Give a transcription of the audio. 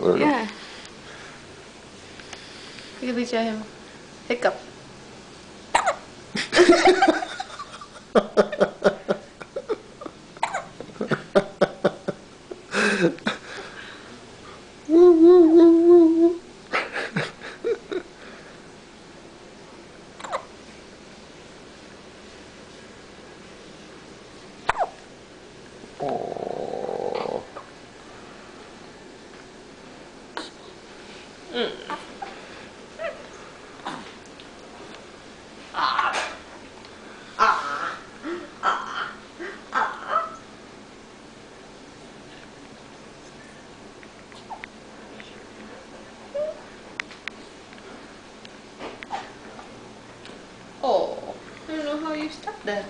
Yeah. Quickly show him. Hiccup. Oh. Oh, I don't know how you stuck that.